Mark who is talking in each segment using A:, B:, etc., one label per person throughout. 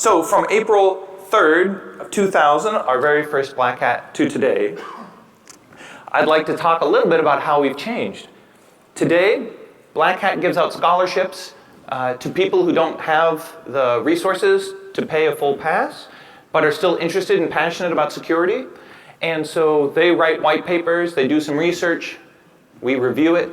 A: So from April 3rd of 2000, our very first Black Hat, to today, I'd like to talk a little bit about how we've changed. Today, Black Hat gives out scholarships to people who don't have the resources to pay a full pass, but are still interested and passionate about security. And so they write white papers, they do some research, we review it,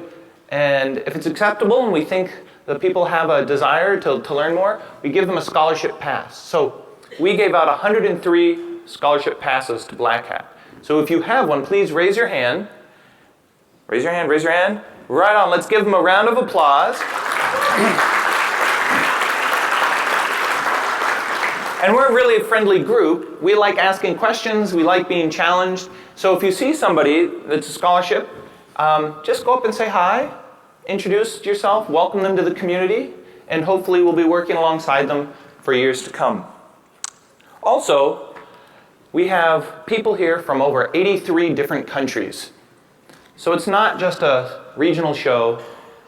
A: and if it's acceptable and we think that people have a desire to learn more, we give them a scholarship pass. So we gave out 103 scholarship passes to Black Hat. So if you have one, please raise your hand. Raise your hand, raise your hand. Right on, let's give them a round of applause. And we're really a friendly group. We like asking questions, we like being challenged. So if you see somebody that's a scholarship, just go up and say hi, introduce yourself, welcome them to the community, and hopefully we'll be working alongside them for years to come. Also, we have people here from over 83 different countries. So it's not just a regional show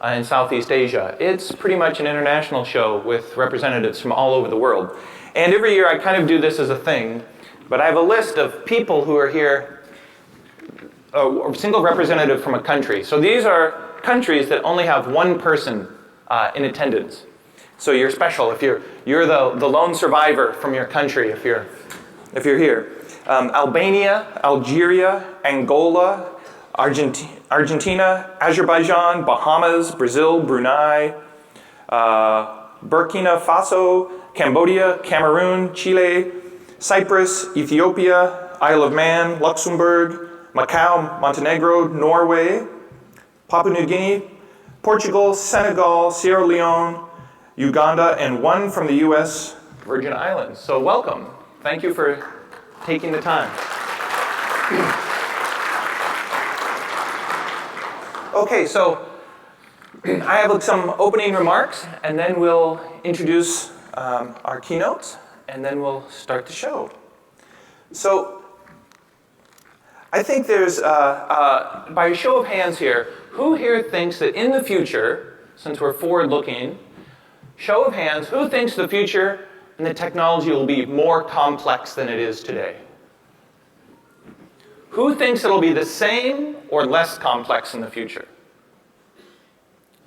A: in Southeast Asia. It's pretty much an international show with representatives from all over the world. And every year I kind of do this as a thing, but I have a list of people who are here, a single representative from a country. So these are countries that only have one person in attendance. So you're special if you're the lone survivor from your country if you're here. Albania, Algeria, Angola, Argentina, Azerbaijan, Bahamas, Brazil, Brunei, Burkina Faso, Cambodia, Cameroon, Chile, Cyprus, Ethiopia, Isle of Man, Luxembourg, Macau, Montenegro, Norway, Papua New Guinea, Portugal, Senegal, Sierra Leone, Uganda, and one from the US Virgin Islands. So welcome. Thank you for taking the time. Okay, so I have some opening remarks, and then we'll introduce our keynotes, and then we'll start the show. So I think there's, by a show of hands here, who here thinks that in the future, since we're forward-looking, show of hands, who thinks the future and the technology will be more complex than it is today? Who thinks it'll be the same or less complex in the future?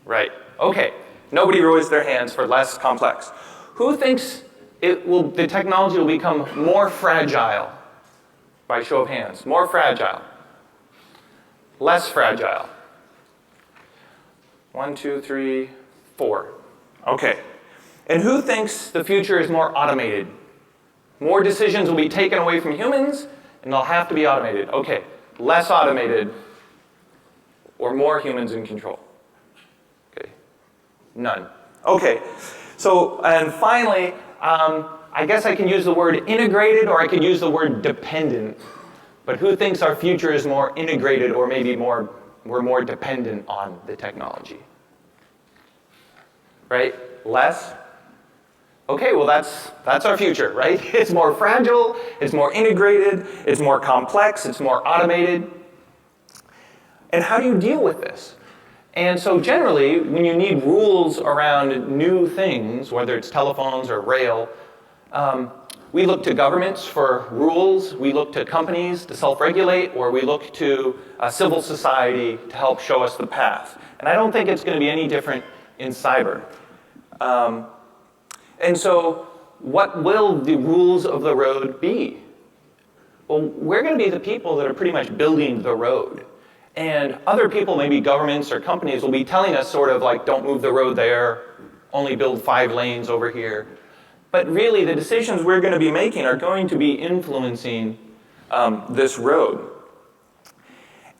A: Right, okay. Nobody raised their hands for less complex. Who thinks the technology will become more fragile? By show of hands, more fragile. Less fragile. 1, 2, 3, 4. Okay. And who thinks the future is more automated? More decisions will be taken away from humans, and they'll have to be automated. Okay. Less automated, or more humans in control? Okay. None. Okay. So, and finally, I guess I can use the word integrated or I could use the word dependent. But who thinks our future is more integrated or maybe we're more dependent on the technology? Right? Less? Okay, well that's our future, right? It's more fragile, it's more integrated, it's more complex, it's more automated. And how do you deal with this? And so generally, when you need rules around new things, whether it's telephones or rail, we look to governments for rules, we look to companies to self-regulate, or we look to civil society to help show us the path. And I don't think it's going to be any different in cyber. And so what will the rules of the road be? Well, we're going to be the people that are pretty much building the road. And other people, maybe governments or companies, will be telling us sort of like, don't move the road there, only build 5 lanes over here. But really, the decisions we're going to be making are going to be influencing this road.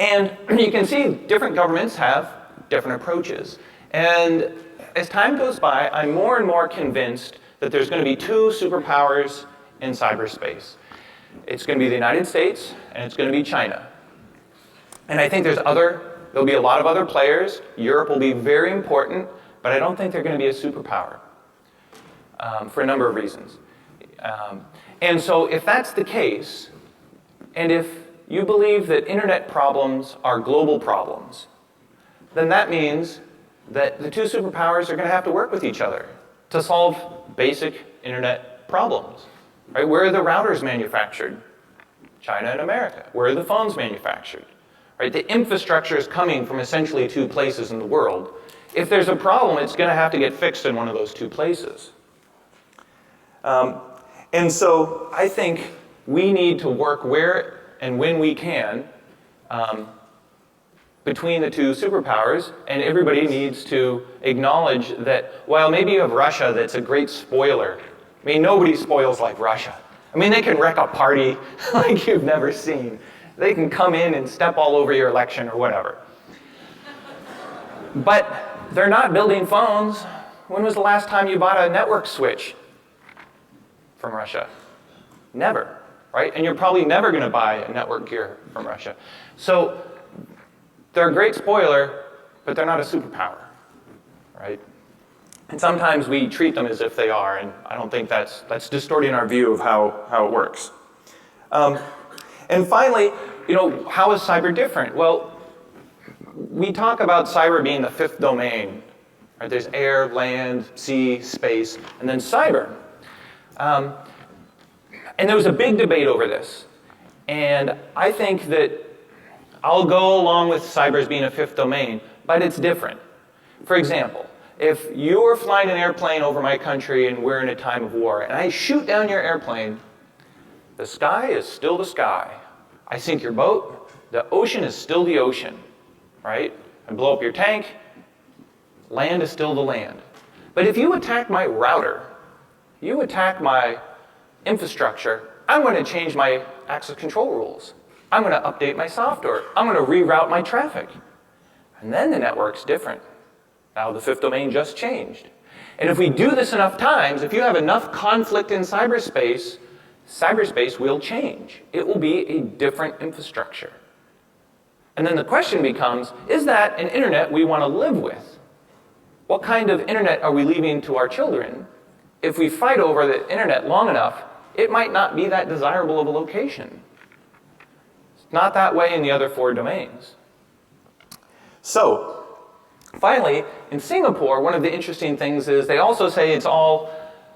A: And you can see different governments have different approaches. And as time goes by, I'm more and more convinced that there's going to be 2 superpowers in cyberspace. It's going to be the United States, and it's going to be China. And I think there'll be a lot of other players. Europe will be very important, but I don't think they're going to be a superpower for a number of reasons. And so if that's the case, and if you believe that internet problems are global problems, then that means that the 2 superpowers are going to have to work with each other to solve basic internet problems. Right? Where are the routers manufactured? China and America. Where are the phones manufactured? Right? The infrastructure is coming from essentially two places in the world. If there's a problem, it's going to have to get fixed in one of those two places. And so I think we need to work where and when we can between the two superpowers, and everybody needs to acknowledge that while maybe you have Russia that's a great spoiler, I mean, nobody spoils like Russia. I mean, they can wreck a party like you've never seen. They can come in and step all over your election or whatever. But they're not building phones. When was the last time you bought a network switch from Russia? Never, right? And you're probably never going to buy a network gear from Russia. So they're a great spoiler, but they're not a superpower, right? And sometimes we treat them as if they are, and I don't think that's distorting our view of how it works. And finally, how is cyber different? Well, we talk about cyber being the fifth domain. Right? There's air, land, sea, space, and then cyber. And there was a big debate over this. And I think that I'll go along with cyber as being a fifth domain, but it's different. For example, if you're flying an airplane over my country and we're in a time of war, and I shoot down your airplane, the sky is still the sky. I sink your boat, the ocean is still the ocean, right? I blow up your tank, land is still the land. But if you attack my router, you attack my infrastructure, I'm going to change my access control rules. I'm going to update my software. I'm going to reroute my traffic. And then the network's different. Now the fifth domain just changed. And if we do this enough times, if you have enough conflict in cyberspace, cyberspace will change. It will be a different infrastructure. And then the question becomes, is that an internet we want to live with? What kind of internet are we leaving to our children? If we fight over the internet long enough, it might not be that desirable of a location. It's not that way in the other four domains. So, finally, in Singapore, one of the interesting things is they also say it's all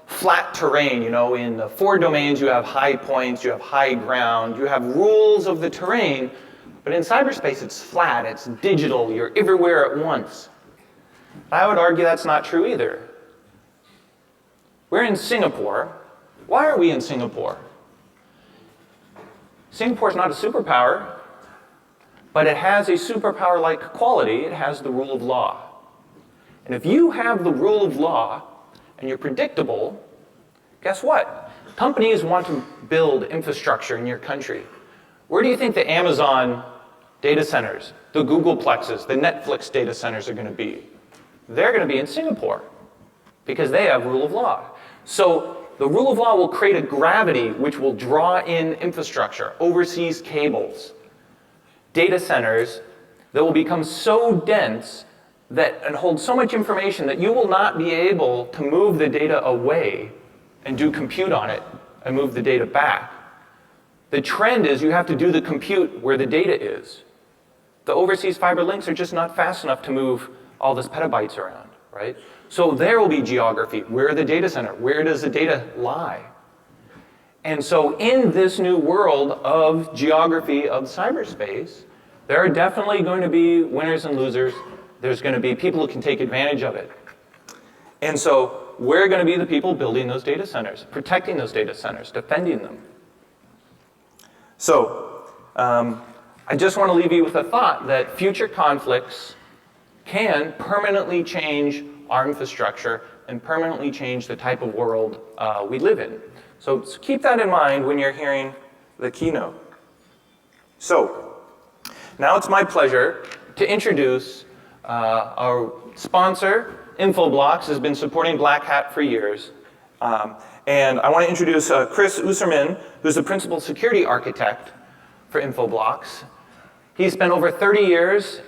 A: flat terrain. In the four domains, you have high points, you have high ground, you have rules of the terrain. But in cyberspace, it's flat, it's digital, you're everywhere at once. I would argue that's not true either. We're in Singapore. Why are we in Singapore? Singapore's not a superpower, but it has a superpower-like quality. It has the rule of law. And if you have the rule of law and you're predictable, guess what? Companies want to build infrastructure in your country. Where do you think the Amazon data centers, the Googleplexes, the Netflix data centers are going to be? They're going to be in Singapore because they have rule of law. So the rule of law will create a gravity which will draw in infrastructure, overseas cables, data centers that will become so dense and hold so much information that you will not be able to move the data away and do compute on it and move the data back. The trend is you have to do the compute where the data is. The overseas fiber links are just not fast enough to move all this petabytes around, right? So there will be geography. Where the data center? Where does the data lie? And so in this new world of geography of cyberspace, there are definitely going to be winners and losers. There's going to be people who can take advantage of it. And so we're going to be the people building those data centers, protecting those data centers, defending them. So I just want to leave you with a thought that future conflicts can permanently change our infrastructure and permanently change the type of world we live in. So keep that in mind when you're hearing the keynote. So now it's my pleasure to introduce our sponsor. Infoblox has been supporting Black Hat for years. And I want to introduce Chris Usserman, who's the principal security architect for Infoblox. He spent over 30 years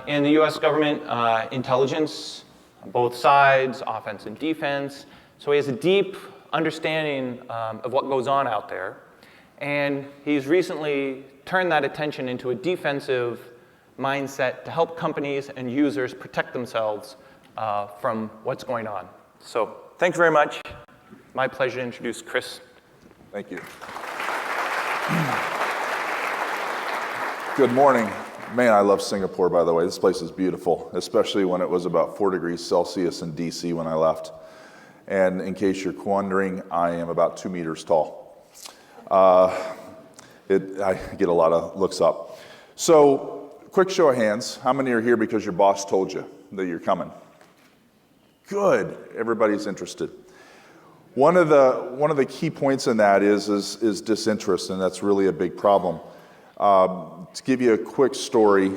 A: in the US government intelligence, both sides, offense and defense. So he has a deep understanding of what goes on out there. And he's recently turned that attention into a defensive mindset to help companies and users protect themselves from what's going on. So thanks very much. my pleasure to introduce Chris.
B: Thank you. Good morning. Man, I love Singapore, by the way. This place is beautiful, especially when it was about 4 degrees Celsius in DC when I left. And in case you're wondering, I am about 2 meters tall. I get a lot of looks up. So, quick show of hands. How many are here because your boss told you that you're coming? Good. Everybody's interested. One of the key points in that is disinterest, and that's really a big problem. To give you a quick story,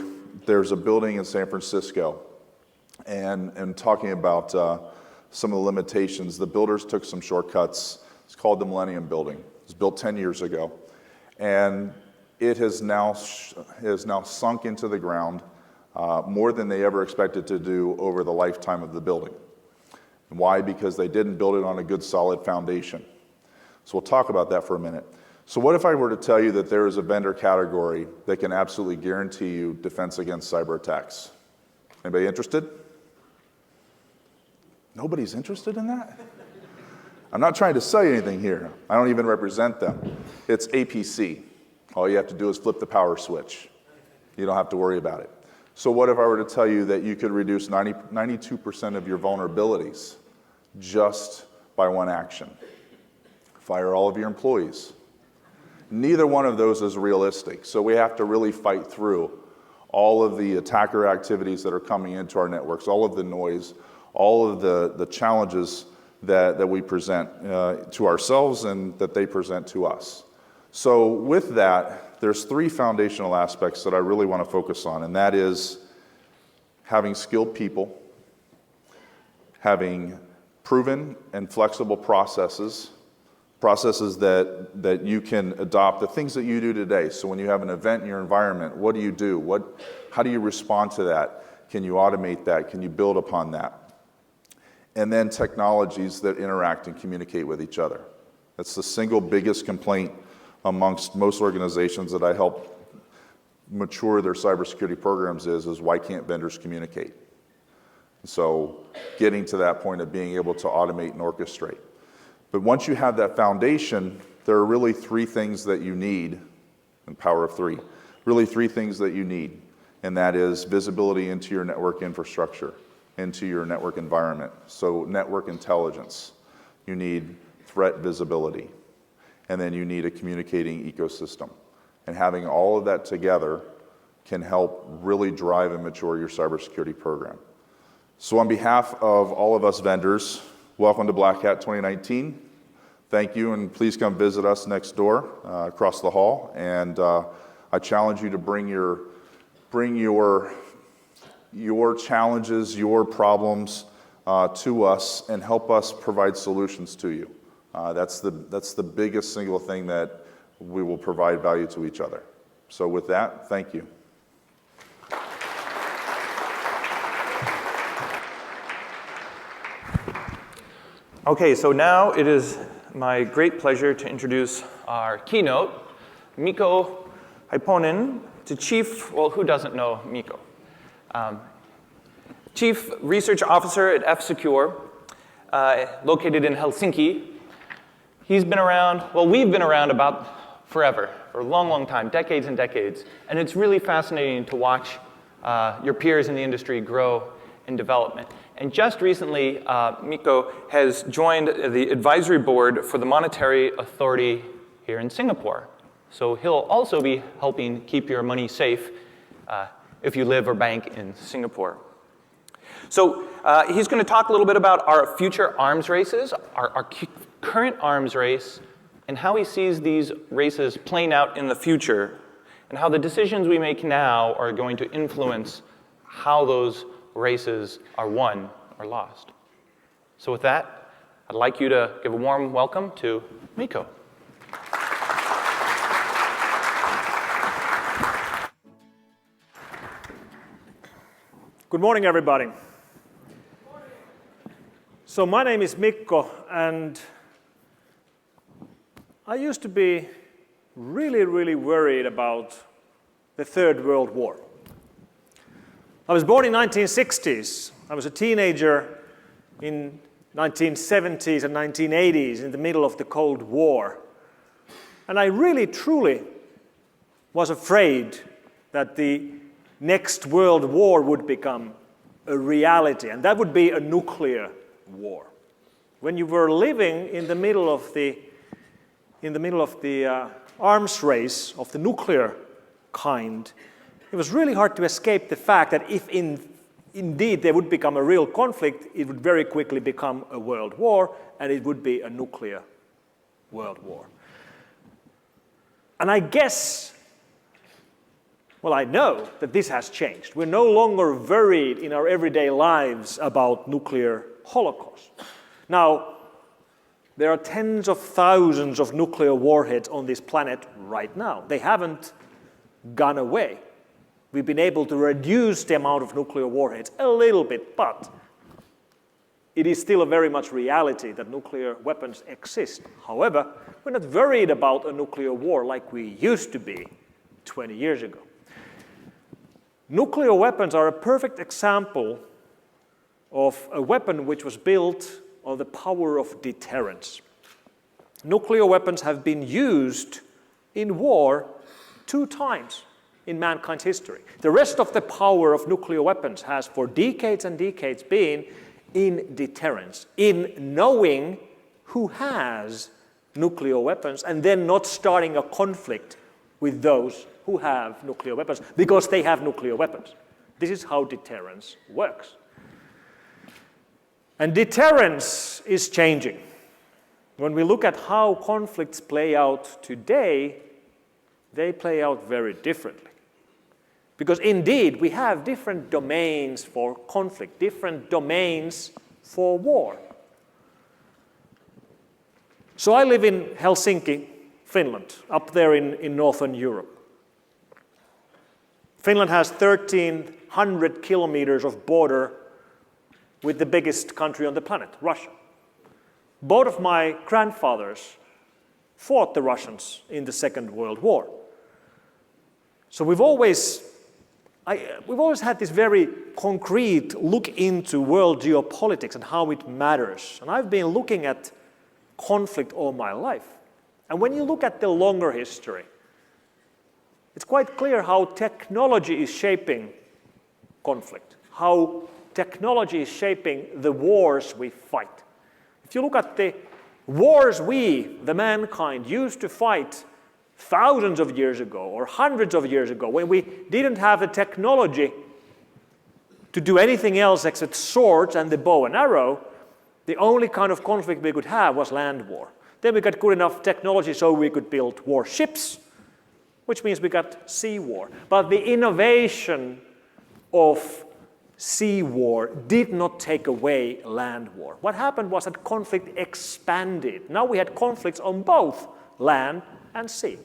B: there's a building in San Francisco, and talking about some of the limitations, the builders took some shortcuts. It's called the Millennium Building. It was built 10 years ago, and it has now sunk into the ground more than they ever expected to do over the lifetime of the building. And why? Because they didn't build it on a good, solid foundation. So we'll talk about that for a minute. So what if I were to tell you that there is a vendor category that can absolutely guarantee you defense against cyber attacks? Anybody interested? Nobody's interested in that? I'm not trying to sell you anything here. I don't even represent them. It's APC. All you have to do is flip the power switch. You don't have to worry about it. So what if I were to tell you that you could reduce 92% of your vulnerabilities just by one action? Fire all of your employees. Neither one of those is realistic. So we have to really fight through all of the attacker activities that are coming into our networks, all of the noise, all of the challenges that we present to ourselves and that they present to us. So with that, there's 3 foundational aspects that I really want to focus on, and that is having skilled people, having proven and flexible processes that you can adopt, the things that you do today. So when you have an event in your environment, what do you do? How do you respond to that? Can you automate that? Can you build upon that? And then technologies that interact and communicate with each other. That's the single biggest complaint amongst most organizations that I help mature their cybersecurity programs is why can't vendors communicate? So getting to that point of being able to automate and orchestrate. But once you have that foundation, there are really 3 things that you need, and power of 3, really 3 things that you need, and that is visibility into your network infrastructure, into your network environment. So network intelligence, you need threat visibility, and then you need a communicating ecosystem. And having all of that together can help really drive and mature your cybersecurity program. So on behalf of all of us vendors, welcome to Black Hat 2019. Thank you, and please come visit us next door, across the hall. And I challenge you to bring your challenges, your problems to us, and help us provide solutions to you. That's the biggest single thing that we will provide value to each other. So with that, thank you.
A: Okay, so now it is my great pleasure to introduce our keynote, Mikko Hyppönen, to Chief, well, who doesn't know Mikko? Chief Research Officer at F-Secure, located in Helsinki. He's been around, well, we've been around about forever, for a long, long time, decades and decades. And it's really fascinating to watch your peers in the industry grow in development. And just recently, Mikko has joined the advisory board for the Monetary Authority here in Singapore. So he'll also be helping keep your money safe if you live or bank in Singapore. So he's going to talk a little bit about our future arms races, our current arms race, and how he sees these races playing out in the future, and how the decisions we make now are going to influence how those races are won or lost. So with that, I'd like you to give a warm welcome to Mikko.
C: Good morning, everybody. So my name is Mikko, and I used to be really worried about the Third World War. I was born in 1960s. I was a teenager in 1970s and 1980s, in the middle of the Cold War. And I really, truly was afraid that the next world war would become a reality, and that would be a nuclear war. When you were living in the middle of the arms race of the nuclear kind, it was really hard to escape the fact that if indeed there would become a real conflict, it would very quickly become a world war, and it would be a nuclear world war. And I guess, well, I know that this has changed. We're no longer worried in our everyday lives about nuclear holocaust. Now, there are tens of thousands of nuclear warheads on this planet right now. They haven't gone away. We've been able to reduce the amount of nuclear warheads a little bit, but it is still a very much reality that nuclear weapons exist. However, we're not worried about a nuclear war like we used to be 20 years ago. Nuclear weapons are a perfect example of a weapon which was built on the power of deterrence. Nuclear weapons have been used in war 2 times in mankind's history. The rest of the power of nuclear weapons has for decades and decades been in deterrence, in knowing who has nuclear weapons and then not starting a conflict with those who have nuclear weapons because they have nuclear weapons. This is how deterrence works. And deterrence is changing. When we look at how conflicts play out today, they play out very differently. Because indeed, we have different domains for conflict, different domains for war. So I live in Helsinki, Finland, up there in Northern Europe. Finland has 1,300 kilometers of border with the biggest country on the planet, Russia. Both of my grandfathers fought the Russians in the Second World War. So we've always had this very concrete look into world geopolitics and how it matters. And I've been looking at conflict all my life. And when you look at the longer history, it's quite clear how technology is shaping conflict, how technology is shaping the wars we fight. If you look at the wars we, the mankind, used to fight thousands of years ago or hundreds of years ago, when we didn't have the technology to do anything else except swords and the bow and arrow, the only kind of conflict we could have was land war. Then we got good enough technology so we could build warships, which means we got sea war. But the innovation of sea war did not take away land war. What happened was that conflict expanded. Now we had conflicts on both land and sea.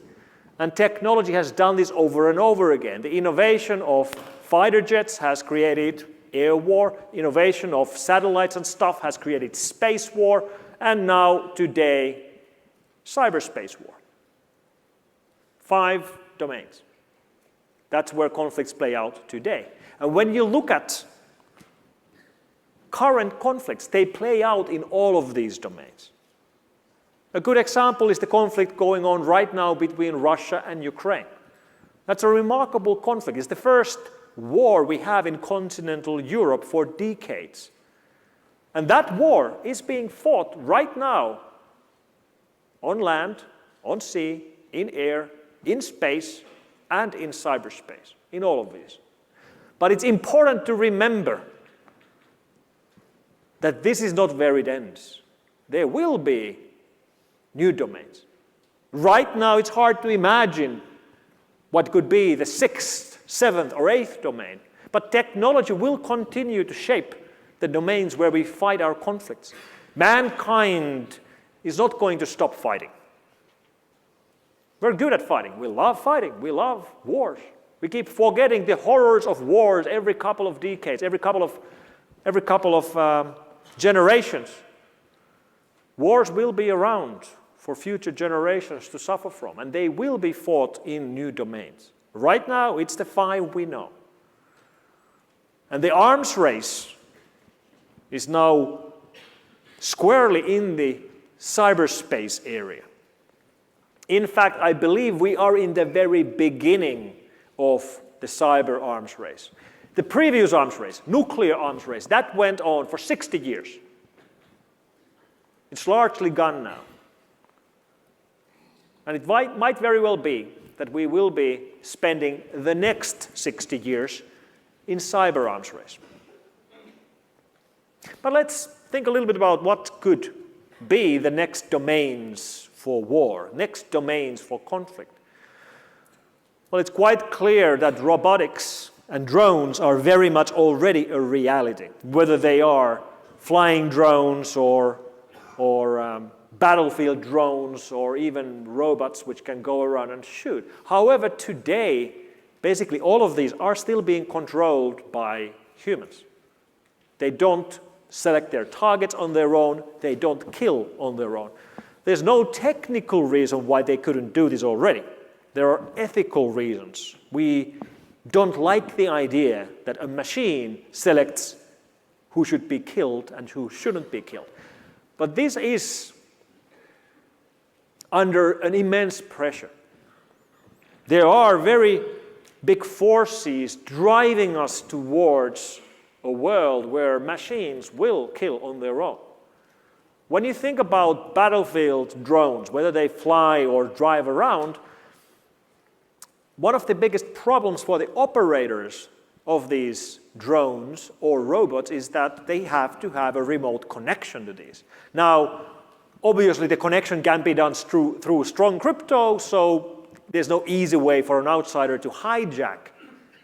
C: And technology has done this over and over again. The innovation of fighter jets has created air war. Innovation of satellites and stuff has created space war. And now, today, cyberspace war. 5 domains. That's where conflicts play out today. And when you look at current conflicts, they play out in all of these domains. A good example is the conflict going on right now between Russia and Ukraine. That's a remarkable conflict. It's the first war we have in continental Europe for decades. And that war is being fought right now on land, on sea, in air, in space, and in cyberspace, in all of these. But it's important to remember that this is not where it ends. There will be new domains. Right now, it's hard to imagine what could be the 6th, 7th, or 8th domain. But technology will continue to shape the domains where we fight our conflicts. Mankind is not going to stop fighting. We're good at fighting. We love fighting. We love wars. We keep forgetting the horrors of wars every couple of decades, every couple of generations. Wars will be around for future generations to suffer from, and they will be fought in new domains. Right now, it's the 5 we know. And the arms race is now squarely in the cyberspace area. In fact, I believe we are in the very beginning of the cyber arms race. The previous arms race, nuclear arms race, that went on for 60 years. It's largely gone now. And it might very well be that we will be spending the next 60 years in cyber arms race. But let's think a little bit about what could be the next domains for war, next domains for conflict. Well, it's quite clear that robotics and drones are very much already a reality, whether they are flying drones or battlefield drones or even robots which can go around and shoot. However, today, basically all of these are still being controlled by humans. They don't select their targets on their own, they don't kill on their own. There's no technical reason why they couldn't do this already. There are ethical reasons. We don't like the idea that a machine selects who should be killed and who shouldn't be killed. But this is under an immense pressure. There are very big forces driving us towards a world where machines will kill on their own. When you think about battlefield drones, whether they fly or drive around, one of the biggest problems for the operators of these drones or robots is that they have to have a remote connection to these. Now, obviously the connection can be done through strong crypto, so there's no easy way for an outsider to hijack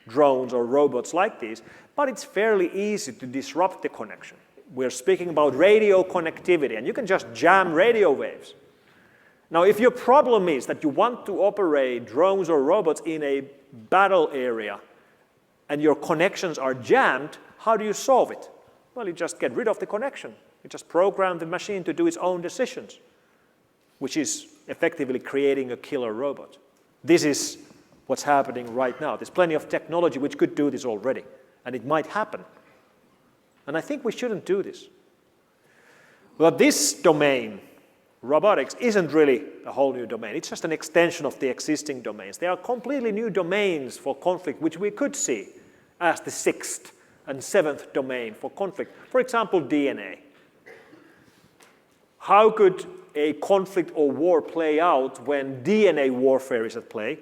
C: drones or robots like these, but it's fairly easy to disrupt the connection. We're speaking about radio connectivity, and you can just jam radio waves. Now, if your problem is that you want to operate drones or robots in a battle area and your connections are jammed, how do you solve it? Well, you just get rid of the connection. You just program the machine to do its own decisions, which is effectively creating a killer robot. This is what's happening right now. There's plenty of technology which could do this already, and it might happen. And I think we shouldn't do this. But this domain, robotics, isn't really a whole new domain. It's just an extension of the existing domains. There are completely new domains for conflict which we could see as the sixth and seventh domain for conflict. For example, DNA. How could a conflict or war play out when DNA warfare is at play?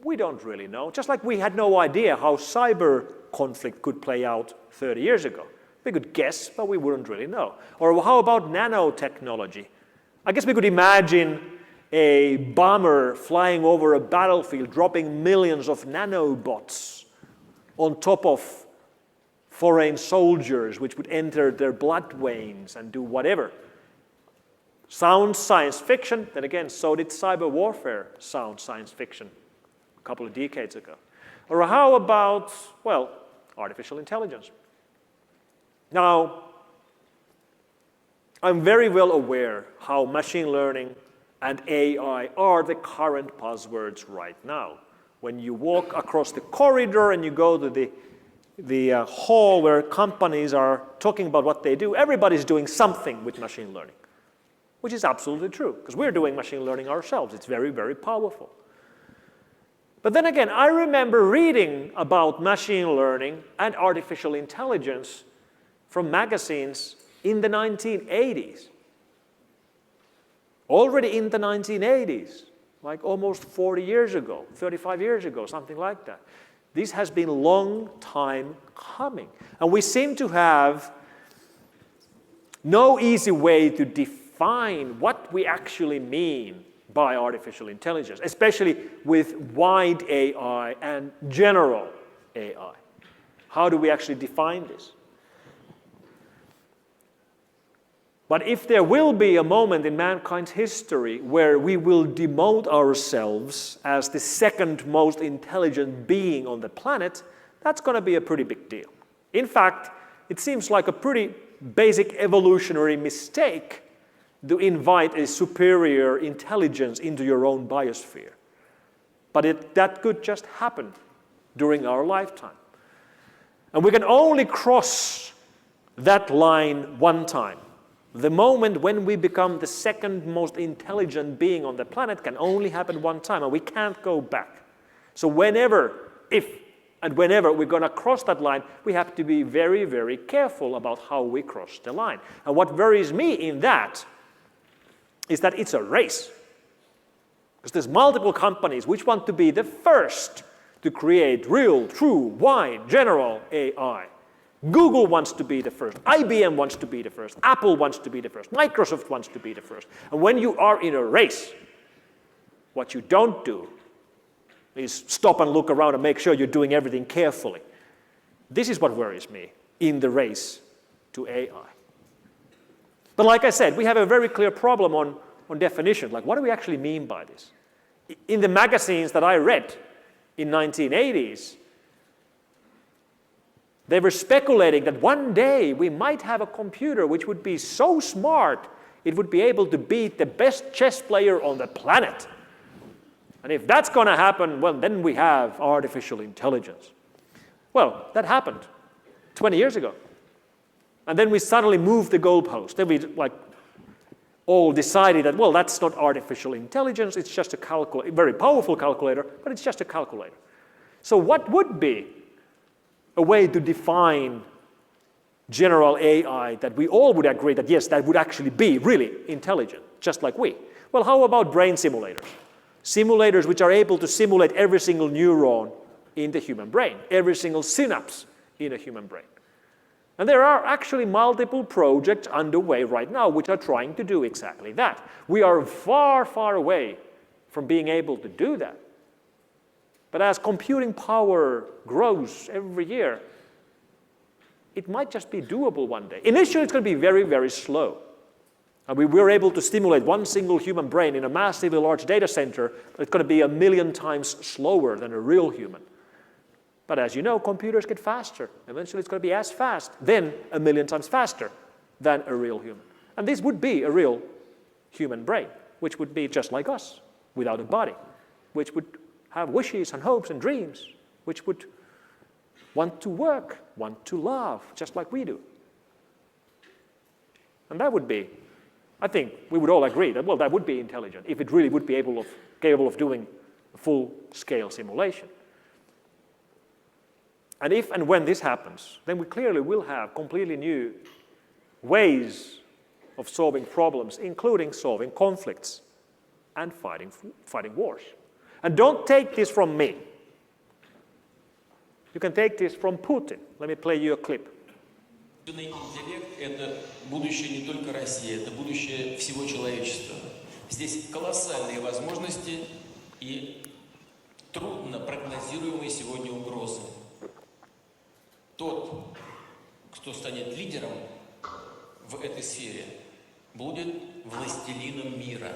C: We don't really know. Just like we had no idea how cyber conflict could play out 30 years ago. We could guess, but we wouldn't really know. Or how about nanotechnology? I guess we could imagine a bomber flying over a battlefield, dropping millions of nanobots on top of foreign soldiers, which would enter their blood veins and do whatever. Sounds science fiction, then again, so did cyber warfare sound science fiction a couple of decades ago. Or how about, well, artificial intelligence? Now, I'm very well aware how machine learning and AI are the current buzzwords right now. When you walk across the corridor and you go to the hall where companies are talking about what they do, everybody's doing something with machine learning, which is absolutely true, because we're doing machine learning ourselves. It's very, very powerful. But then again, I remember reading about machine learning and artificial intelligence from magazines in the 1980s. Already in the 1980s, like almost 40 years ago, 35 years ago, something like that. This has been a long time coming. And we seem to have no easy way to define what we actually mean by artificial intelligence, especially with wide AI and general AI. How do we actually define this? But if there will be a moment in mankind's history where we will demote ourselves as the second most intelligent being on the planet, that's going to be a pretty big deal. In fact, it seems like a pretty basic evolutionary mistake to invite a superior intelligence into your own biosphere. But that could just happen during our lifetime. And we can only cross that line one time. The moment when we become the second most intelligent being on the planet can only happen one time, and we can't go back. So whenever, if and whenever we're going to cross that line, we have to be very, very careful about how we cross the line. And what worries me in that is that it's a race. Because there's multiple companies which want to be the first to create real, true, wide, general AI. Google wants to be the first. IBM wants to be the first. Apple wants to be the first. Microsoft wants to be the first. And when you are in a race, what you don't do is stop and look around and make sure you're doing everything carefully. This is what worries me in the race to AI. But like I said, we have a very clear problem on definition. Like, what do we actually mean by this? In the magazines that I read in 1980s, they were speculating that one day we might have a computer which would be so smart it would be able to beat the best chess player on the planet. And if that's going to happen, well, then we have artificial intelligence. Well, that happened 20 years ago. And then we suddenly moved the goalpost. Then we all decided that, well, that's not artificial intelligence, it's just a very powerful calculator, but it's just a calculator. So what would be a way to define general AI that we all would agree that, yes, that would actually be really intelligent, just like we? Well, how about brain simulators? Simulators which are able to simulate every single neuron in the human brain, every single synapse in a human brain. And there are actually multiple projects underway right now which are trying to do exactly that. We are far, far away from being able to do that. But as computing power grows every year, it might just be doable one day. Initially, it's going to be very, very slow. And we were able to stimulate one single human brain in a massively large data center, but it's going to be 1,000,000 times slower than a real human. But as you know, computers get faster. Eventually, it's going to be as fast, then 1,000,000 times faster than a real human. And this would be a real human brain, which would be just like us, without a body, which would have wishes and hopes and dreams, which would want to work, want to love, just like we do. And that would be, I think we would all agree that, well, that would be intelligent if it really would be capable of doing a full-scale simulation. And if and when this happens, then we clearly will have completely new ways of solving problems, including solving conflicts and fighting wars. And don't take this from me. You can take this from Putin. Let me play you a clip.
D: Искусственный интеллект – это будущее не только России, это будущее всего человечества. Здесь колоссальные возможности и трудно прогнозируемые сегодня угрозы. Тот, кто станет лидером в этой сфере, будет властелином мира.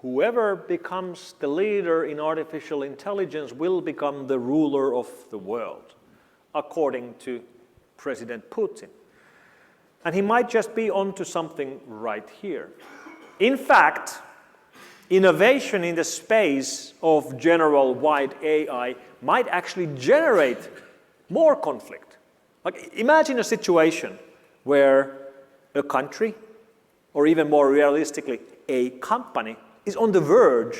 C: Whoever becomes the leader in artificial intelligence will become the ruler of the world, according to President Putin. And he might just be onto something right here. In fact, innovation in the space of general wide AI might actually generate more conflict. Like, imagine a situation where a country, or even more realistically, a company, is on the verge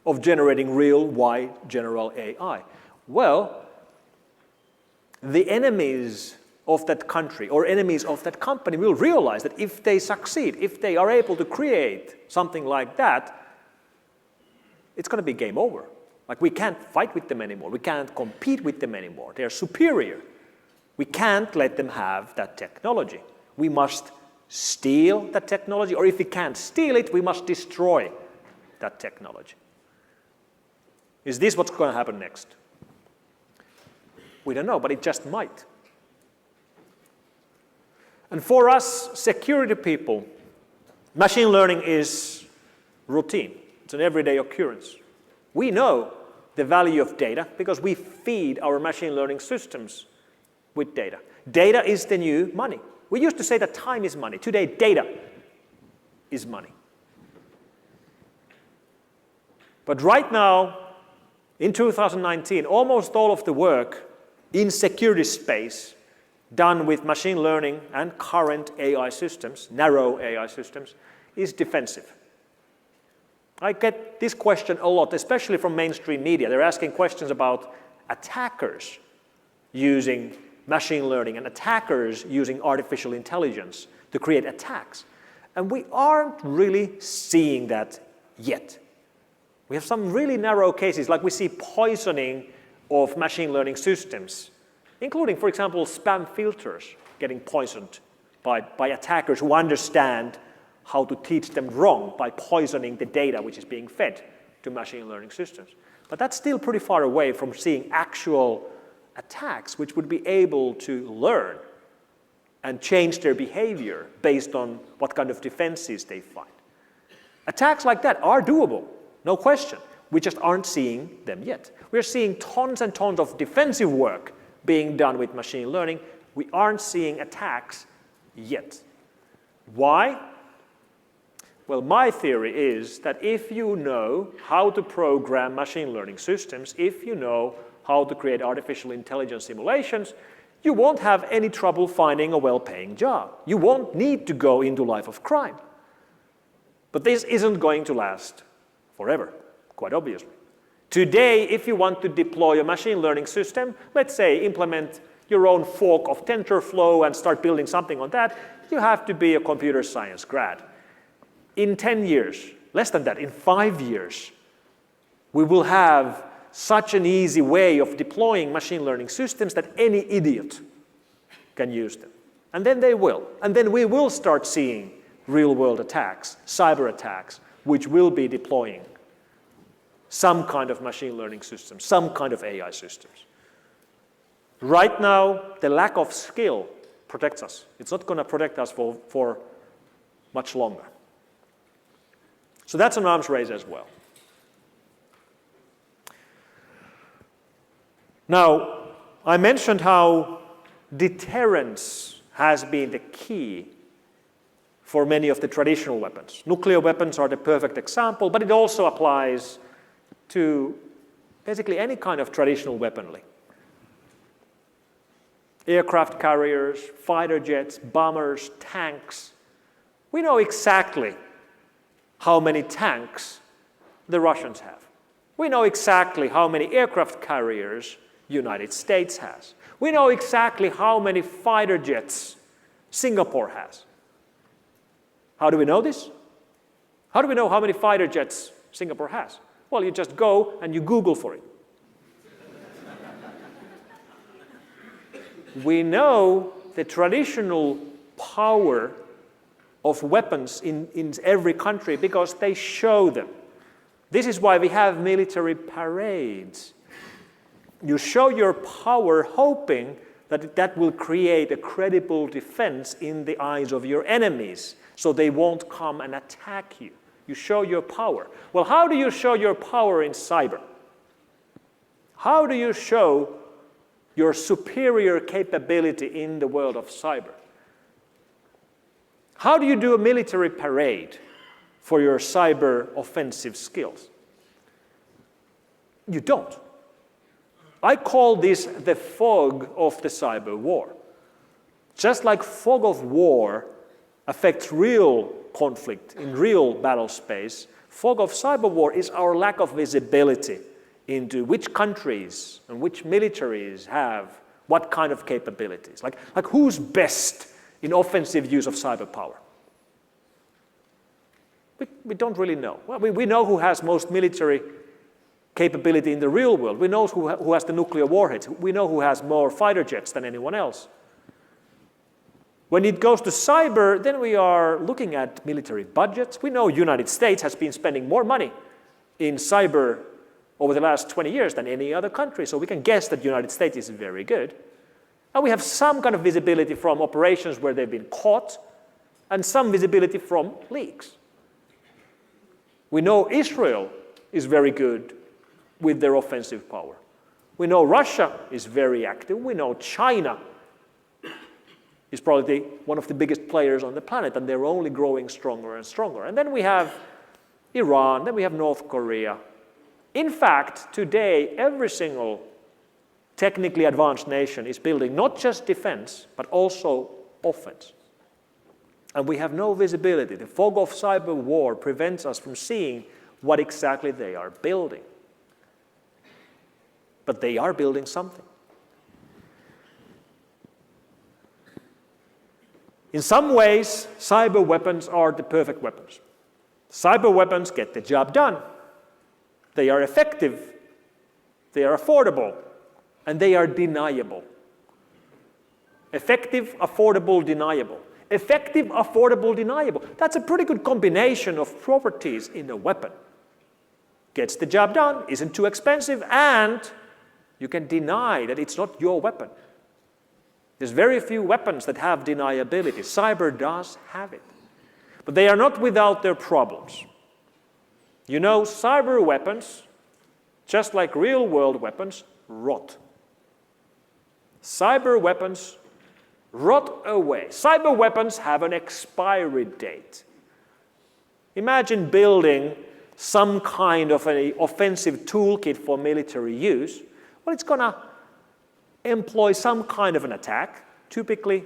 C: of generating real wide general AI. Well, the enemies of that country or enemies of that company will realize that if they succeed, if they are able to create something like that, it's going to be game over. Like, we can't fight with them anymore. We can't compete with them anymore. They're superior. We can't let them have that technology. We must steal that technology, or if we can't steal it, we must destroy that technology. Is this what's going to happen next? We don't know, but it just might. And for us security people, machine learning is routine. It's an everyday occurrence. We know the value of data because we feed our machine learning systems with data. Data is the new money. We used to say that time is money. Today, data is money. But right now, in 2019, almost all of the work in security space done with machine learning and current AI systems, narrow AI systems, is defensive. I get this question a lot, especially from mainstream media. They're asking questions about attackers using machine learning and attackers using artificial intelligence to create attacks. And we aren't really seeing that yet. We have some really narrow cases, like we see poisoning of machine learning systems, including, for example, spam filters getting poisoned by attackers who understand how to teach them wrong by poisoning the data which is being fed to machine learning systems. But that's still pretty far away from seeing actual attacks which would be able to learn and change their behavior based on what kind of defenses they find. Attacks like that are doable, no question. We just aren't seeing them yet. We're seeing tons and tons of defensive work being done with machine learning. We aren't seeing attacks yet. Why? Well, my theory is that if you know how to program machine learning systems, if you know how to create artificial intelligence simulations, you won't have any trouble finding a well-paying job. You won't need to go into life of crime. But this isn't going to last forever, quite obviously. Today, if you want to deploy a machine learning system, let's say implement your own fork of TensorFlow and start building something on that, you have to be a computer science grad. In 10 years, less than that, in 5 years, we will have such an easy way of deploying machine learning systems that any idiot can use them. And then they will. And then we will start seeing real-world attacks, cyber attacks, which will be deploying some kind of machine learning system, some kind of AI systems. Right now, the lack of skill protects us. It's not going to protect us for much longer. So that's an arms race as well. Now, I mentioned how deterrence has been the key for many of the traditional weapons. Nuclear weapons are the perfect example, but it also applies to basically any kind of traditional weaponry. Aircraft carriers, fighter jets, bombers, tanks. We know exactly how many tanks the Russians have. We know exactly how many aircraft carriers the United States has. We know exactly how many fighter jets Singapore has. How do we know this? How do we know how many fighter jets Singapore has? Well, you just go and you Google for it. We know the traditional power of weapons in every country because they show them. This is why we have military parades. You show your power hoping that that will create a credible defense in the eyes of your enemies so they won't come and attack you. You show your power. Well, how do you show your power in cyber? How do you show your superior capability in the world of cyber? How do you do a military parade for your cyber offensive skills? You don't. I call this the fog of the cyber war. Just like fog of war affects real conflict in real battle space, fog of cyber war is our lack of visibility into which countries and which militaries have what kind of capabilities. Like who's best in offensive use of cyber power? We don't really know. Well, we know who has most military capability in the real world. We know who has the nuclear warheads. We know who has more fighter jets than anyone else. When it goes to cyber, then we are looking at military budgets. We know the United States has been spending more money in cyber over the last 20 years than any other country, so we can guess that the United States is very good. And we have some kind of visibility from operations where they've been caught, and some visibility from leaks. We know Israel is very good with their offensive power. We know Russia is very active. We know China is probably one of the biggest players on the planet, and they're only growing stronger and stronger. And then we have Iran, then we have North Korea. In fact, today, every single technically advanced nation is building not just defense, but also offense. And we have no visibility. The fog of cyber war prevents us from seeing what exactly they are building. But they are building something. In some ways, cyber weapons are the perfect weapons. Cyber weapons get the job done. They are effective, they are affordable, and they are deniable. Effective, affordable, deniable. Effective, affordable, deniable. That's a pretty good combination of properties in a weapon. Gets the job done, isn't too expensive, and you can deny that it's not your weapon. There's very few weapons that have deniability. Cyber does have it. But they are not without their problems. You know, cyber weapons, just like real-world weapons, rot. Cyber weapons rot away. Cyber weapons have an expiry date. Imagine building some kind of an offensive toolkit for military use. Well, it's going to employ some kind of an attack, typically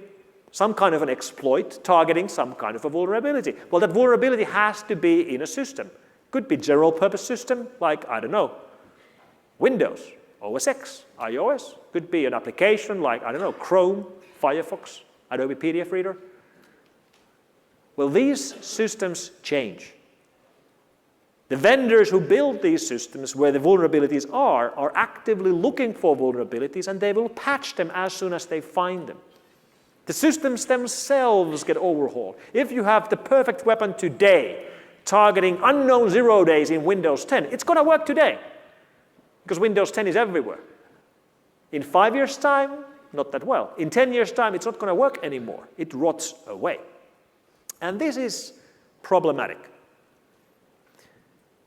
C: some kind of an exploit targeting some kind of a vulnerability. Well, that vulnerability has to be in a system. Could be general purpose system like, I don't know, Windows, OS X, iOS. Could be an application like, I don't know, Chrome, Firefox, Adobe PDF Reader. Well, these systems change. The vendors who build these systems where the vulnerabilities are actively looking for vulnerabilities, and they will patch them as soon as they find them. The systems themselves get overhauled. If you have the perfect weapon today, targeting unknown 0 days in Windows 10, it's going to work today, because Windows 10 is everywhere. In 5 years' time, not that well. In 10 years' time, it's not going to work anymore. It rots away. And this is problematic.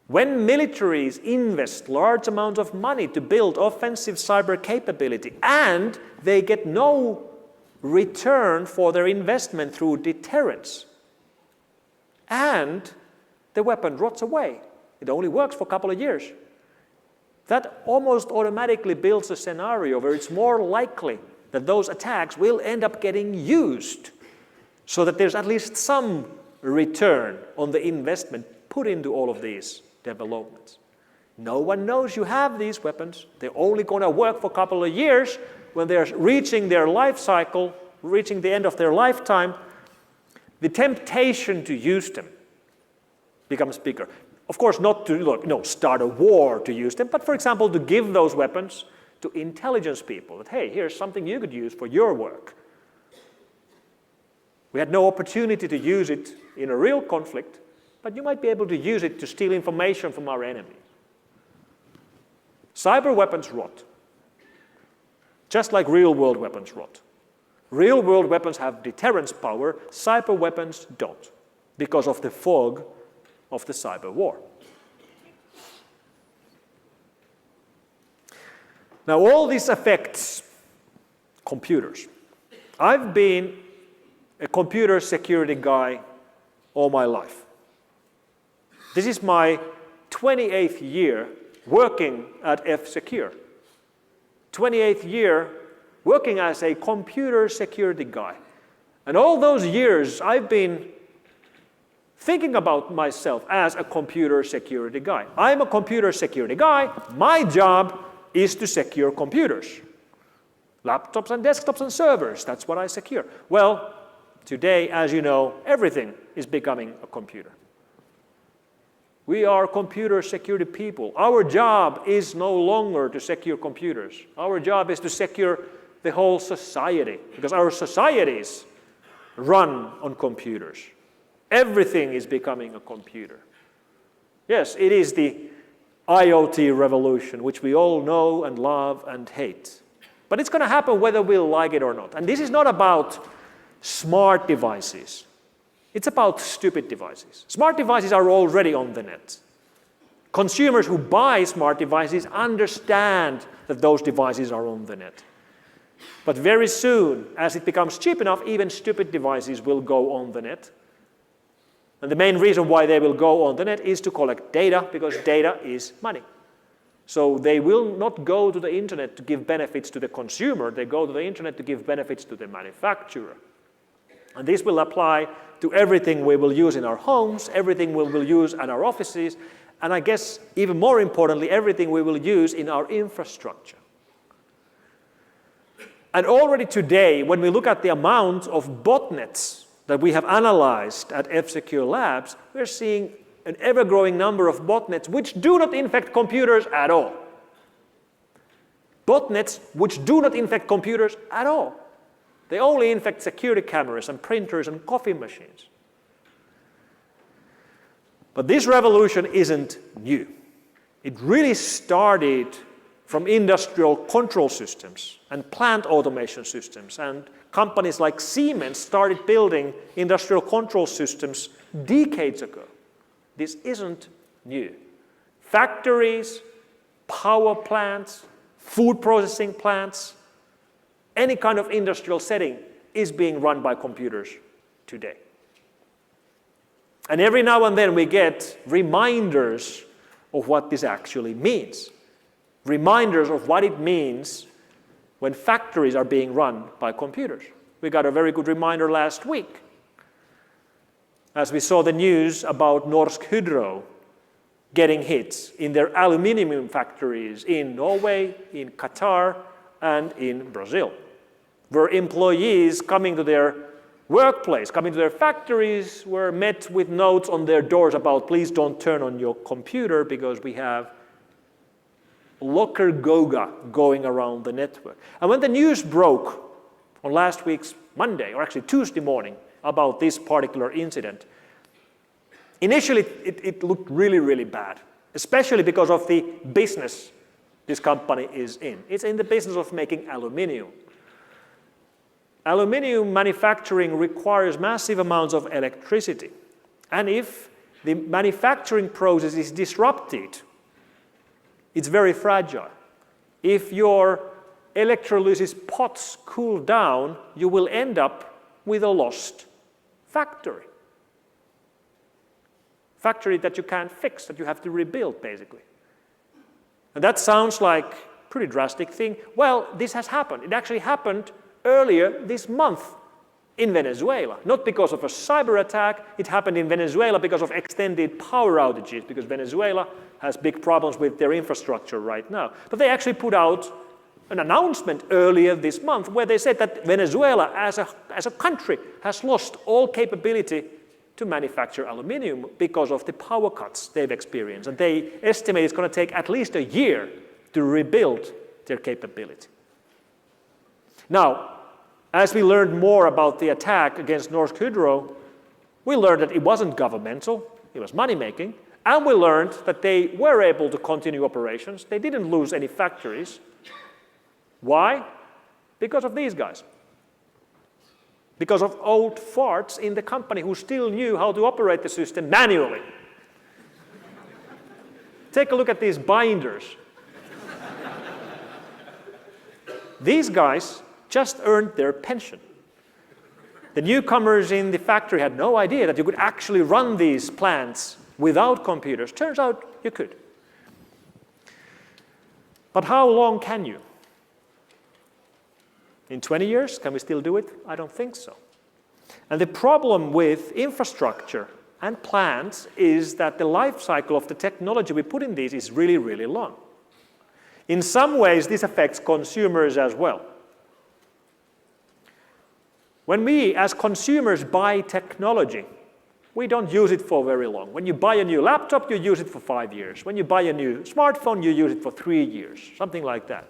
C: When militaries invest large amounts of money to build offensive cyber capability and they get no return for their investment through deterrence, and the weapon rots away, it only works for a couple of years, that almost automatically builds a scenario where it's more likely that those attacks will end up getting used so that there's at least some return on the investment put into all of these developments. No one knows you have these weapons. They're only going to work for a couple of years. When they're reaching their life cycle, reaching the end of their lifetime, the temptation to use them becomes bigger. Of course, not to start a war to use them, but for example, to give those weapons to intelligence people. That, hey, here's something you could use for your work. We had no opportunity to use it in a real conflict, but you might be able to use it to steal information from our enemy. Cyber weapons rot, just like real-world weapons rot. Real-world weapons have deterrence power, cyber weapons don't, because of the fog of the cyber war. Now, all this affects computers. I've been a computer security guy all my life. This is my 28th year working at F-Secure. 28th year working as a computer security guy. And all those years I've been thinking about myself as a computer security guy. I'm a computer security guy. My job is to secure computers. Laptops and desktops and servers, that's what I secure. Well, today, as you know, everything is becoming a computer. We are computer security people. Our job is no longer to secure computers. Our job is to secure the whole society, because our societies run on computers. Everything is becoming a computer. Yes, it is the IoT revolution, which we all know and love and hate. But it's going to happen whether we like it or not. And this is not about smart devices. It's about stupid devices. Smart devices are already on the net. Consumers who buy smart devices understand that those devices are on the net. But very soon, as it becomes cheap enough, even stupid devices will go on the net. And the main reason why they will go on the net is to collect data, because data is money. So they will not go to the internet to give benefits to the consumer, they go to the internet to give benefits to the manufacturer. And this will apply to everything we will use in our homes, everything we will use in our offices, and I guess even more importantly, everything we will use in our infrastructure. And already today, when we look at the amount of botnets that we have analyzed at F-Secure Labs, we're seeing an ever-growing number of botnets which do not infect computers at all. Botnets which do not infect computers at all. They only infect security cameras and printers and coffee machines. But this revolution isn't new. It really started from industrial control systems and plant automation systems, and companies like Siemens started building industrial control systems decades ago. This isn't new. Factories, power plants, food processing plants, any kind of industrial setting is being run by computers today. And every now and then we get reminders of what this actually means. Reminders of what it means when factories are being run by computers. We got a very good reminder last week as we saw the news about Norsk Hydro getting hit in their aluminum factories in Norway, in Qatar, and in Brazil, where employees coming to their workplace, coming to their factories, were met with notes on their doors about please don't turn on your computer because we have locker goga going around the network. And when the news broke on last week's Monday, or actually Tuesday morning, about this particular incident, initially it looked really, really bad, especially because of the business this company is in. It's in the business of making aluminium. Aluminium manufacturing requires massive amounts of electricity. And if the manufacturing process is disrupted, it's very fragile. If your electrolysis pots cool down, you will end up with a lost factory. Factory that you can't fix, that you have to rebuild, basically. And that sounds like a pretty drastic thing. Well, this has happened. It actually happened earlier this month in Venezuela. Not because of a cyber attack, it happened in Venezuela because of extended power outages, because Venezuela has big problems with their infrastructure right now. But they actually put out an announcement earlier this month where they said that Venezuela as a country has lost all capability to manufacture aluminium because of the power cuts they've experienced. And they estimate it's going to take at least a year to rebuild their capability. Now, as we learned more about the attack against Norsk Hydro, we learned that it wasn't governmental, it was money-making, and we learned that they were able to continue operations. They didn't lose any factories. Why? Because of these guys. Because of old farts in the company who still knew how to operate the system manually. Take a look at these binders. These guys just earned their pension. The newcomers in the factory had no idea that you could actually run these plants without computers. Turns out you could. But how long can you? In 20 years, can we still do it? I don't think so. And the problem with infrastructure and plants is that the life cycle of the technology we put in these is really, really long. In some ways, this affects consumers as well. When we, as consumers, buy technology, we don't use it for very long. When you buy a new laptop, you use it for 5 years. When you buy a new smartphone, you use it for 3 years, something like that.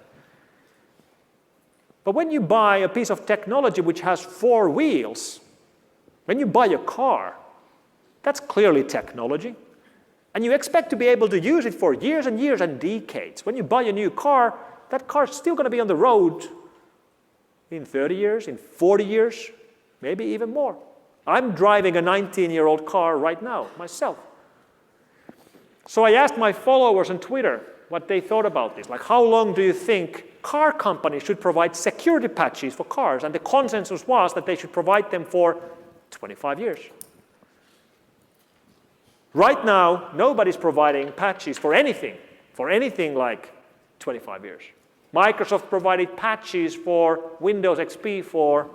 C: But when you buy a piece of technology which has 4 wheels, when you buy a car, that's clearly technology. And you expect to be able to use it for years and years and decades. When you buy a new car, that car's still going to be on the road in 30 years, in 40 years, maybe even more. I'm driving a 19-year-old car right now, myself. So I asked my followers on Twitter what they thought about this. Like, how long do you think car companies should provide security patches for cars? And the consensus was that they should provide them for 25 years. Right now, nobody's providing patches for anything for anything like 25 years. Microsoft provided patches for Windows XP for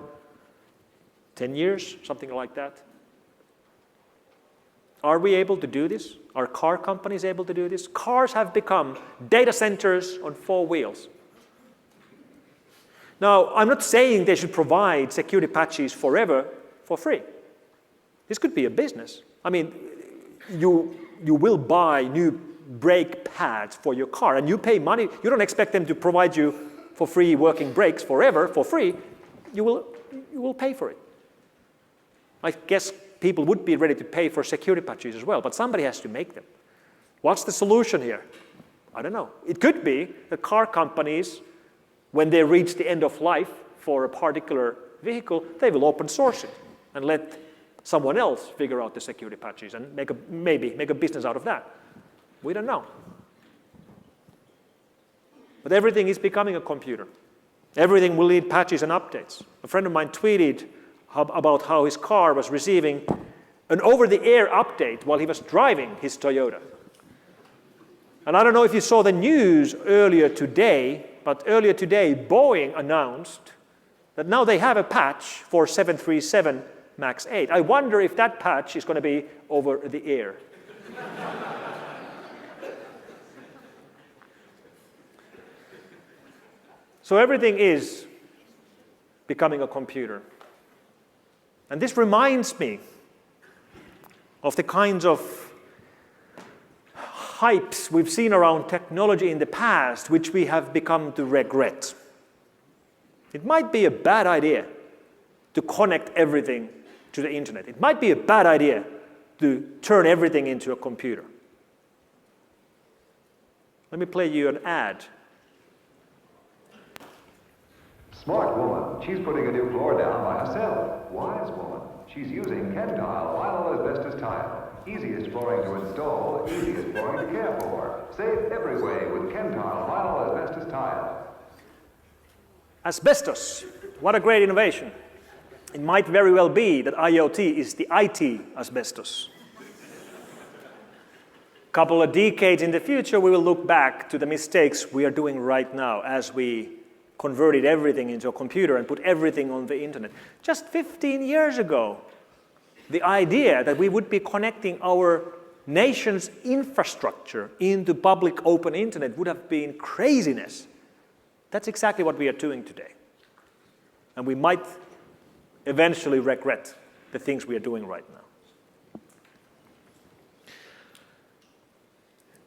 C: 10 years, something like that. Are we able to do this? Are car companies able to do this? Cars have become data centers on 4 wheels. Now, I'm not saying they should provide security patches forever for free. This could be a business. I mean, you will buy new brake pads for your car and you pay money. You don't expect them to provide you for free working brakes forever for free. You will pay for it. I guess people would be ready to pay for security patches as well, but somebody has to make them. What's the solution here? I don't know. It could be that car companies, when they reach the end of life for a particular vehicle, they will open source it and let someone else figure out the security patches and maybe make a business out of that. We don't know. But everything is becoming a computer. Everything will need patches and updates. A friend of mine tweeted about how his car was receiving an over-the-air update while he was driving his Toyota. And I don't know if you saw the news earlier today, but earlier today Boeing announced that now they have a patch for 737 MAX 8. I wonder if that patch is going to be over the air. So everything is becoming a computer. And this reminds me of the kinds of hypes we've seen around technology in the past, which we have become to regret. It might be a bad idea to connect everything to the internet. It might be a bad idea to turn everything into a computer. Let me play you an ad.
E: Smart woman, she's putting a new floor down by herself. Wise woman, she's using Kentile vinyl asbestos tile. Easiest flooring to install, easiest flooring to care for. Save every way with Kentile vinyl asbestos tile.
C: Asbestos, what a great innovation. It might very well be that IoT is the IT asbestos. A couple of decades in the future, we will look back to the mistakes we are doing right now as we converted everything into a computer and put everything on the internet. Just 15 years ago, the idea that we would be connecting our nation's infrastructure into public open internet would have been craziness. That's exactly what we are doing today. And we might eventually regret the things we are doing right now.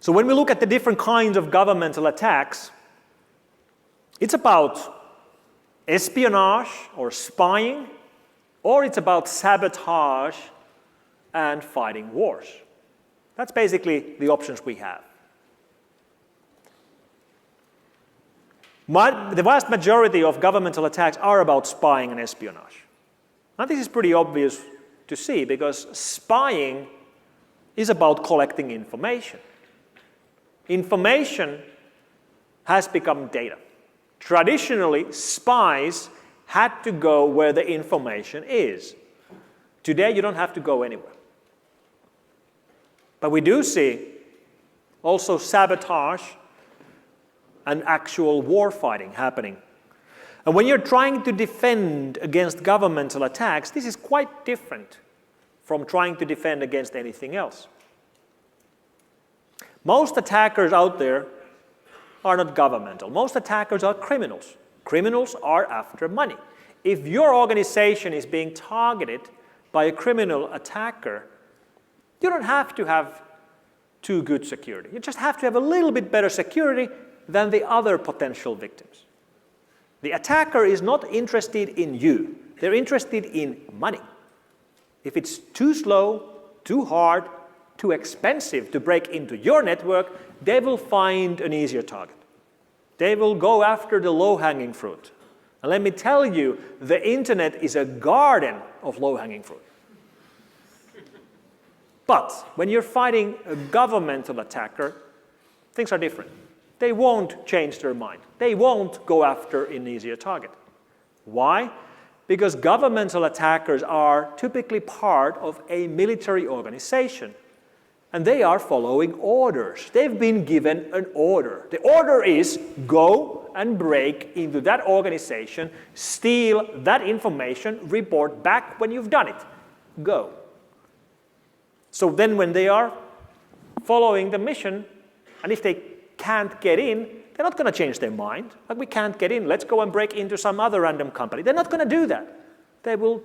C: So when we look at the different kinds of governmental attacks, it's about espionage or spying, or it's about sabotage and fighting wars. That's basically the options we have. The vast majority of governmental attacks are about spying and espionage. Now this is pretty obvious to see because spying is about collecting information. Information has become data. Traditionally, spies had to go where the information is. Today, you don't have to go anywhere. But we do see also sabotage and actual war fighting happening. And when you're trying to defend against governmental attacks, this is quite different from trying to defend against anything else. Most attackers out there are not governmental. Most attackers are criminals. Criminals are after money. If your organization is being targeted by a criminal attacker, you don't have to have too good security. You just have to have a little bit better security than the other potential victims. The attacker is not interested in you. They're interested in money. If it's too slow, too hard, too expensive to break into your network, they will find an easier target. They will go after the low-hanging fruit. And let me tell you, the internet is a garden of low-hanging fruit. But when you're fighting a governmental attacker, things are different. They won't change their mind. They won't go after an easier target. Why? Because governmental attackers are typically part of a military organization. and they are following orders. They've been given an order. The order is go and break into that organization, steal that information, report back when you've done it. Go. So then when they are following the mission, and if they can't get in, they're not going to change their mind. Like, we can't get in, let's go and break into some other random company. They're not going to do that. They will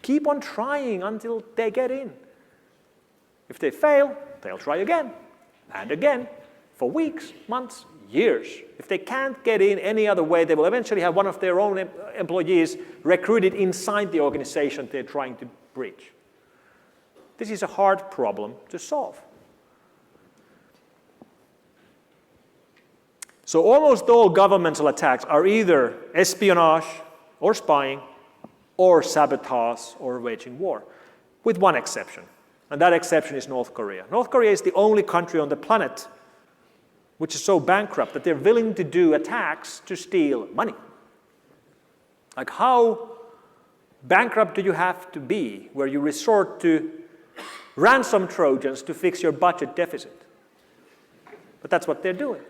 C: keep on trying until they get in. If they fail, they'll try again and again for weeks, months, years. If they can't get in any other way, they will eventually have one of their own employees recruited inside the organization they're trying to breach. This is a hard problem to solve. So almost all governmental attacks are either espionage or spying or sabotage or waging war, with one exception. And that exception is North Korea. North Korea is the only country on the planet which is so bankrupt that they're willing to do attacks to steal money. Like, how bankrupt do you have to be where you resort to ransom Trojans to fix your budget deficit? But that's what they're doing.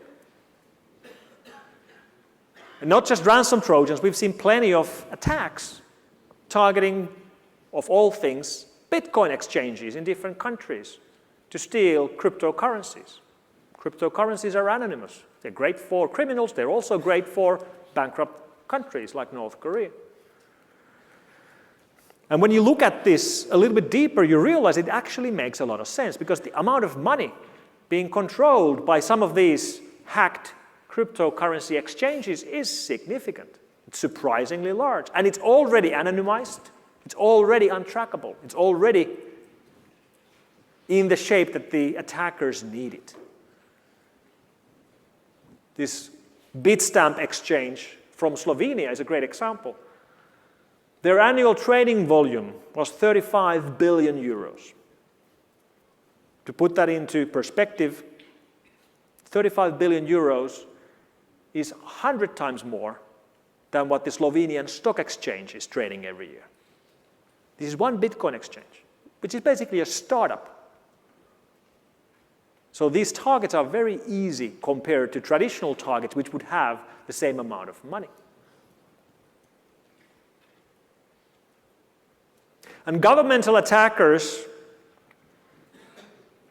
C: And not just ransom Trojans, we've seen plenty of attacks targeting, of all things, Bitcoin exchanges in different countries to steal cryptocurrencies. Cryptocurrencies are anonymous. They're great for criminals. They're also great for bankrupt countries like North Korea. And when you look at this a little bit deeper, you realize it actually makes a lot of sense, because the amount of money being controlled by some of these hacked cryptocurrency exchanges is significant. It's surprisingly large. And it's already anonymized. It's already untrackable. It's already in the shape that the attackers need it. This Bitstamp exchange from Slovenia is a great example. Their annual trading volume was 35 billion euros. To put that into perspective, 35 billion euros is 100 times more than what the Slovenian stock exchange is trading every year. This is one Bitcoin exchange, which is basically a startup. So these targets are very easy compared to traditional targets, which would have the same amount of money. And governmental attackers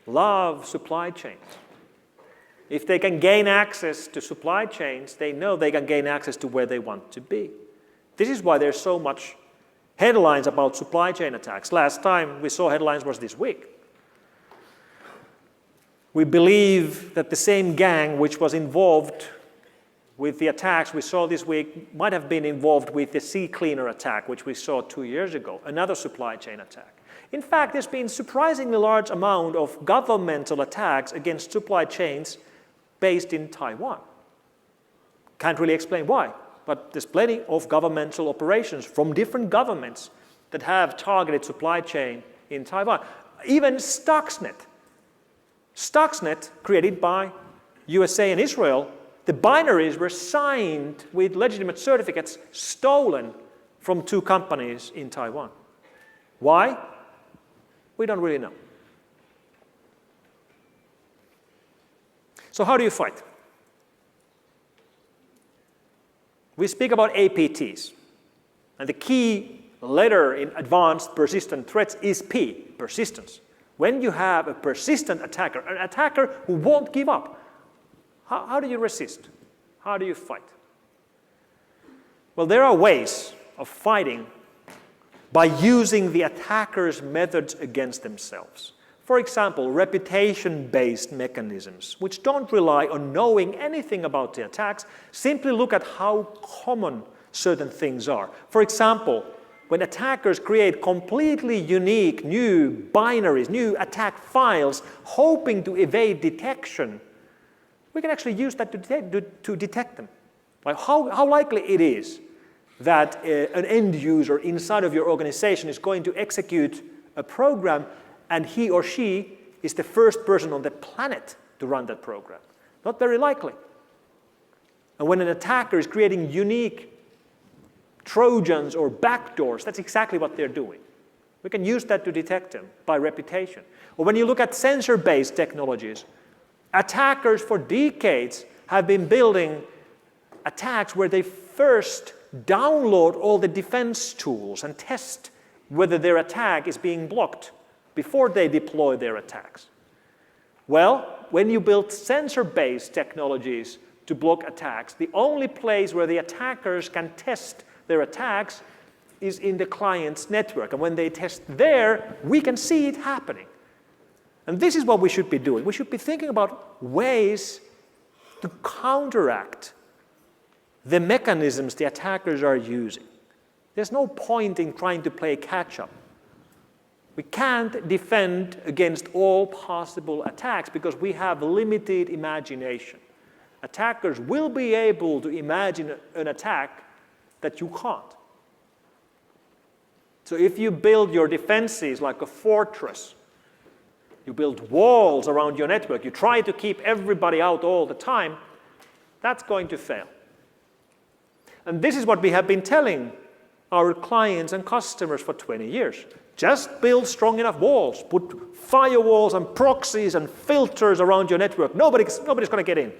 C: love supply chains. If they can gain access to supply chains, they know they can gain access to where they want to be. This is why there's so much headlines about supply chain attacks. Last time we saw headlines was this week. We believe that the same gang which was involved with the attacks we saw this week might have been involved with the sea cleaner attack, which we saw 2 years ago, another supply chain attack. In fact, there's been a surprisingly large amount of governmental attacks against supply chains based in Taiwan. Can't really explain why, but there's plenty of governmental operations from different governments that have targeted supply chain in Taiwan. Even Stuxnet, created by USA and Israel, the binaries were signed with legitimate certificates stolen from 2 companies in Taiwan. Why? We don't really know. So how do you fight? We speak about APTs. And the key letter in advanced persistent threats is P, persistence. When you have a persistent attacker, an attacker who won't give up, how do you resist? How do you fight? Well, there are ways of fighting by using the attacker's methods against themselves. For example, reputation-based mechanisms, which don't rely on knowing anything about the attacks, simply look at how common certain things are. For example, when attackers create completely unique new binaries, new attack files, hoping to evade detection, we can actually use that to detect them. Like how likely it is that an end user inside of your organization is going to execute a program and he or she is the first person on the planet to run that program. Not very likely. And when an attacker is creating unique Trojans or backdoors, that's exactly what they're doing. We can use that to detect them by reputation. Or when you look at sensor-based technologies, attackers for decades have been building attacks where they first download all the defense tools and test whether their attack is being blocked before they deploy their attacks. Well, when you build sensor-based technologies to block attacks, the only place where the attackers can test their attacks is in the client's network. And when they test there, we can see it happening. And this is what we should be doing. We should be thinking about ways to counteract the mechanisms the attackers are using. There's no point in trying to play catch-up. We can't defend against all possible attacks because we have limited imagination. Attackers will be able to imagine an attack that you can't. So if you build your defenses like a fortress, you build walls around your network, you try to keep everybody out all the time, that's going to fail. And this is what we have been telling our clients and customers for 20 years. Just build strong enough walls. Put firewalls and proxies and filters around your network. Nobody's going to get in.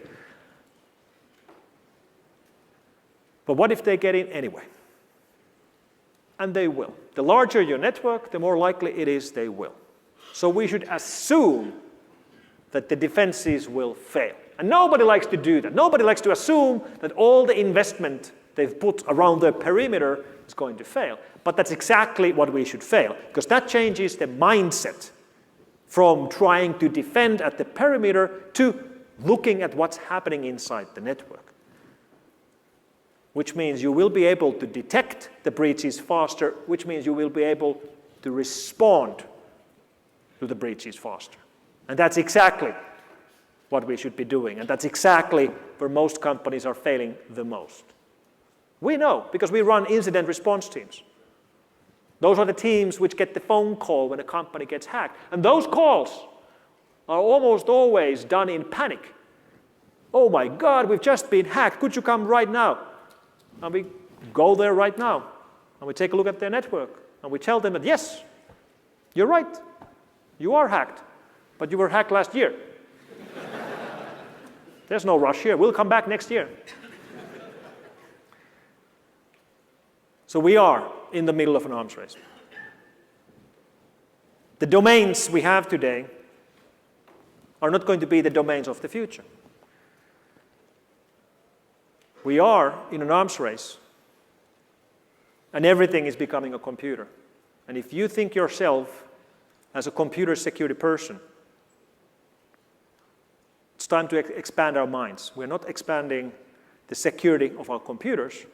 C: But what if they get in anyway? And they will. The larger your network, the more likely it is they will. So we should assume that the defenses will fail. And nobody likes to do that. Nobody likes to assume that all the investment they've put around their perimeter is going to fail. But that's exactly what we should fail, because that changes the mindset from trying to defend at the perimeter to looking at what's happening inside the network. Which means you will be able to detect the breaches faster, which means you will be able to respond to the breaches faster. And that's exactly what we should be doing, and that's exactly where most companies are failing the most. We know, because we run incident response teams. Those are the teams which get the phone call when a company gets hacked. And those calls are almost always done in panic. Oh my God, we've just been hacked. Could you come right now? And we go there right now. And we take a look at their network. And we tell them that, yes, you're right. You are hacked. But you were hacked last year. There's no rush here. We'll come back next year. So we are in the middle of an arms race. The domains we have today are not going to be the domains of the future. We are in an arms race, and everything is becoming a computer. And if you think yourself as a computer security person, it's time to expand our minds. We're not expanding the security of our computers.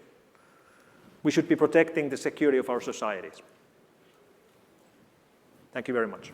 C: We should be protecting the security of our societies. Thank you very much.